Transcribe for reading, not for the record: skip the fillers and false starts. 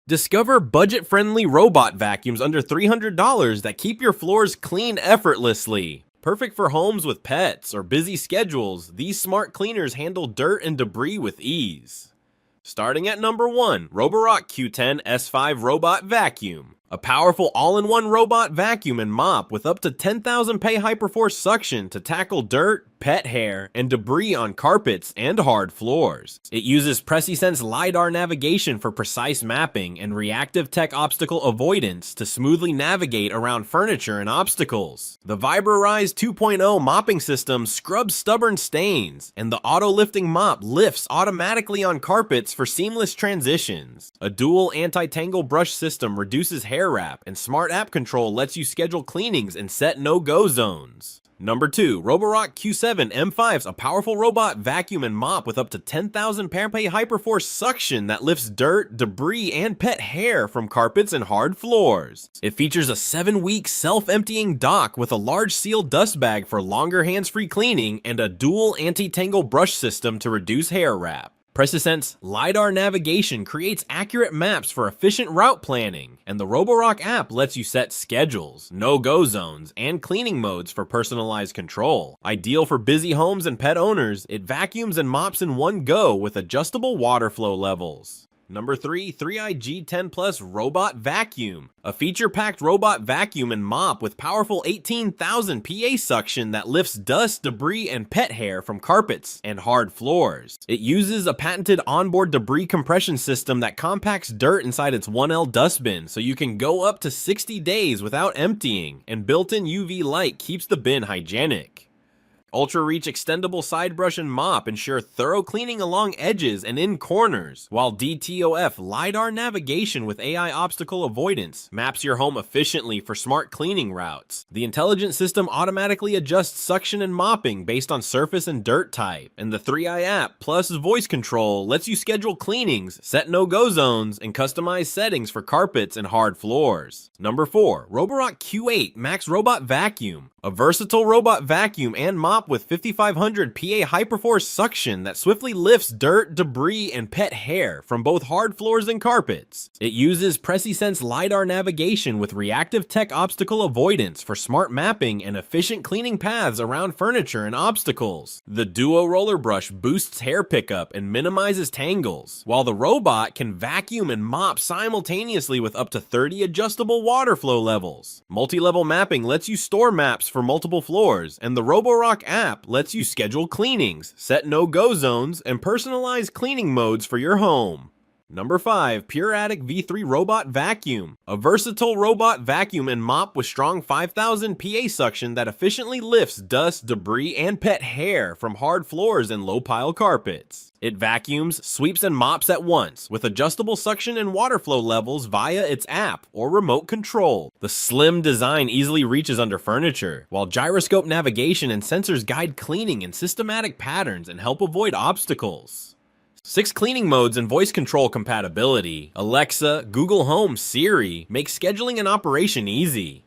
Discover budget-friendly robot vacuums under $300 that keep your floors clean effortlessly. Perfect for homes with pets or busy schedules, these smart cleaners handle dirt and debris with ease. Starting at number 1, Roborock Q10 S5 Robot Vacuum. A powerful all-in-one robot vacuum and mop with up to 10,000 PA hyperforce suction to tackle dirt, pet hair, and debris on carpets and hard floors. It uses PreciSense LiDAR navigation for precise mapping and reactive tech obstacle avoidance to smoothly navigate around furniture and obstacles. The Vibrorise 2.0 mopping system scrubs stubborn stains, and the auto-lifting mop lifts automatically on carpets for seamless transitions. A dual anti-tangle brush system reduces hair wrap, and smart app control lets you schedule cleanings and set no-go zones. Number 2, Roborock Q7 M5's a powerful robot vacuum and mop with up to 10,000 PA hyperforce suction that lifts dirt, debris, and pet hair from carpets and hard floors. It features a 7-week self-emptying dock with a large sealed dust bag for longer hands-free cleaning and a dual anti-tangle brush system to reduce hair wrap. PreciSense LiDAR navigation creates accurate maps for efficient route planning, and the Roborock app lets you set schedules, no-go zones, and cleaning modes for personalized control. Ideal for busy homes and pet owners, it vacuums and mops in one go with adjustable water flow levels. Number 3, 3i G10 Plus Robot Vacuum. A feature-packed robot vacuum and mop with powerful 18,000 PA suction that lifts dust, debris, and pet hair from carpets and hard floors. It uses a patented onboard debris compression system that compacts dirt inside its 1L dustbin so you can go up to 60 days without emptying, and built-in UV light keeps the bin hygienic. Ultra Reach extendable side brush and mop ensure thorough cleaning along edges and in corners, while DTOF LiDAR navigation with AI obstacle avoidance maps your home efficiently for smart cleaning routes. The intelligent system automatically adjusts suction and mopping based on surface and dirt type, and the 3i app plus voice control lets you schedule cleanings, set no-go zones, and customize settings for carpets and hard floors. Number 4, Roborock Q8 Max Robot Vacuum. A versatile robot vacuum and mop with 5,500 PA hyperforce suction that swiftly lifts dirt, debris, and pet hair from both hard floors and carpets. It uses PreciSense LiDAR navigation with reactive tech obstacle avoidance for smart mapping and efficient cleaning paths around furniture and obstacles. The Duo Roller Brush boosts hair pickup and minimizes tangles, while the robot can vacuum and mop simultaneously with up to 30 adjustable water flow levels. Multi-level mapping lets you store maps for multiple floors, and the Roborock app lets you schedule cleanings, set no-go zones, and personalize cleaning modes for your home. Number 5, Pureatic V3 Robot Vacuum. A versatile robot vacuum and mop with strong 5,000 PA suction that efficiently lifts dust, debris, and pet hair from hard floors and low-pile carpets. It vacuums, sweeps, and mops at once with adjustable suction and water flow levels via its app or remote control. The slim design easily reaches under furniture, while gyroscope navigation and sensors guide cleaning in systematic patterns and help avoid obstacles. 6 cleaning modes and voice control compatibility. Alexa, Google Home, Siri make scheduling and operation easy.